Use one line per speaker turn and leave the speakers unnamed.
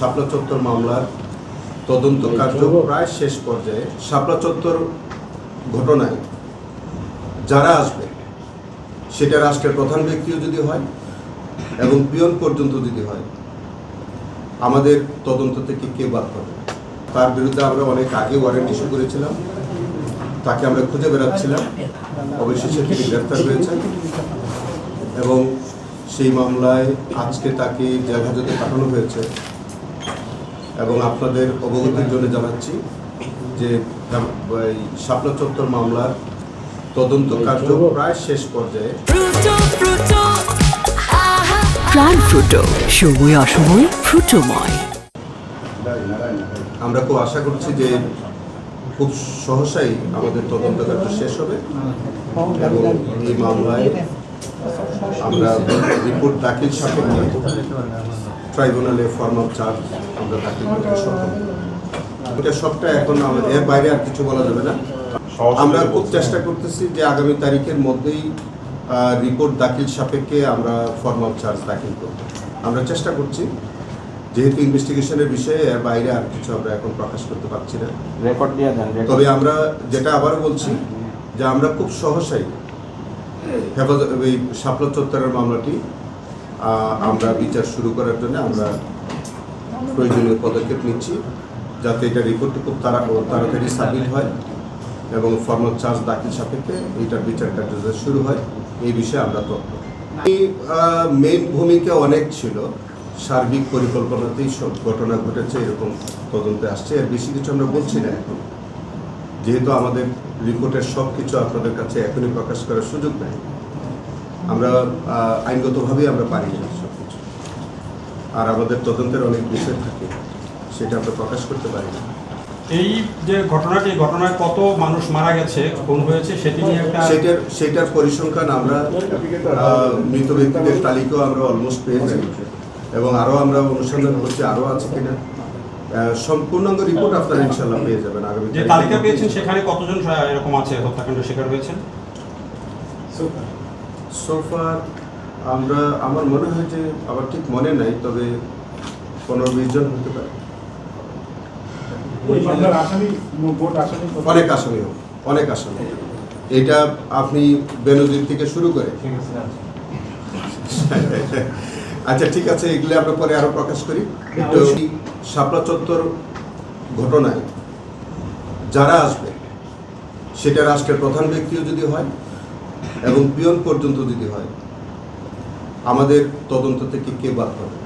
শাপলা চত্বর মামলার তদন্ত কার্য প্রায় শেষ পর্যায়ে। শাপলা চত্বর ঘটনায় যারা আসবে সেটা রাষ্ট্রের প্রধান ব্যক্তিও যদি হয় এবং পিয়ন পর্যন্ত যদি হয়, আমাদের তদন্ত থেকে কে বাদ পাবে? তার বিরুদ্ধে আমরা অনেক আগে ওয়ারেন্ট ইস্যু করেছিলাম, তাকে আমরা খুঁজে বেড়াচ্ছিলাম, অবশেষে তিনি গ্রেফতার হয়েছেন এবং সেই মামলায় আজকে তাকে জেল হাজতে পাঠানো হয়েছে। এবং আপনাদের অবগতির জন্য জানাচ্ছি যে শাপলা চত্বর মামলার তদন্ত কার্য প্রায় শেষ পর্যায়ে।
প্রাণ ফ্রুটো, সময় অসময় ফ্রুটোময়।
আমরা খুব আশা করছি যে খুব সহসাই আমাদের তদন্ত কার্য শেষ হবে এবং এই মামলায় আমরা রিপোর্ট দাখিল সাপেক্ষে ট্রাইব্যুনালে ফর্মাল চার্জ আমরা দাখিল করতে সক্ষম। এটা সবটা এখন আমাদের এর বাইরে আর কিছু বলা যাবে না। আমরা খুব চেষ্টা করতেছি যে আগামী তারিখের মধ্যেই রিপোর্ট দাখিল সাপেক্ষে আমরা ফর্মাল চার্জ দাখিল করব। আমরা চেষ্টা করছি, যেহেতু ইনভেস্টিগেশনের বিষয়ে এর বাইরে আর কিছু আমরা এখন প্রকাশ করতে পারছি না।
রেকর্ড দিয়ে দেন।
তবে আমরা যেটা আবারও বলছি যে আমরা খুব সহসাই এই শাপলা চত্বরের মামলাটি আমরা বিচার শুরু করার জন্য আমরা প্রয়োজনীয় পদক্ষেপ নিচ্ছি, যাতে এটা রিপোর্টটি খুব তাড়াতাড়ি সাবমিট হয় এবং ফর্মাল চার্জ দাখিল সাপেক্ষে এইটার বিচার কার্য শুরু হয়। এই বিষয়ে আমরা তথ্য মেইন ভূমিকা অনেক ছিল, সার্বিক পরিকল্পনাতেই সব ঘটনা ঘটেছে এরকম তদন্তে আসছে। এর বেশি কিছু আমরা বলছি না এখন, যেহেতু আমাদের রিপোর্টের সব কিছু আপনাদের কাছে এখনই প্রকাশ করার সুযোগ নেই। আমরা আইনগতভাবেই আমরা পারি না সব কিছু, আর আমাদের তদন্তের অনেক বিষয় থাকে, সেটা আমরা প্রকাশ করতে পারি না।
এই যে ঘটনায় কত মানুষ মারা গেছে, খুন হয়েছে, সেটি নিয়ে একটা
সেটার পরিসংখ্যান আমরা মৃত ব্যক্তিদের তালিকাও আমরা অলমোস্ট পেয়েছি এবং আরও আমরা অনুসন্ধান করছি আরও আছে কিনা। সম্পূর্ণাঙ্গ রিপোর্ট আপনারা ইনশাল্লাহ পেয়ে যাবেন আগামী।
যে তালিকা পেয়েছেন সেখানে কতজন এরকম আছে হত্যাকাণ্ডের শিকার হয়েছেন?
সোফার আমার মনে হয় যে আমার ঠিক মনে নাই, তবে 15-20 জন হতে পারে। অনেক আসামি এটা আপনি বেনজির থেকে শুরু করে। আচ্ছা ঠিক আছে, এগুলো আমরা পরে আরো প্রকাশ করি। শাপলা চত্বর ঘটনায় যারা আসবে সেটা রাষ্ট্রের প্রধান ব্যক্তিও যদি হয় এবং পিয়ন পর্যন্ত যদি হয়, আমাদের তদন্ত থেকে কে বাদ পাবে?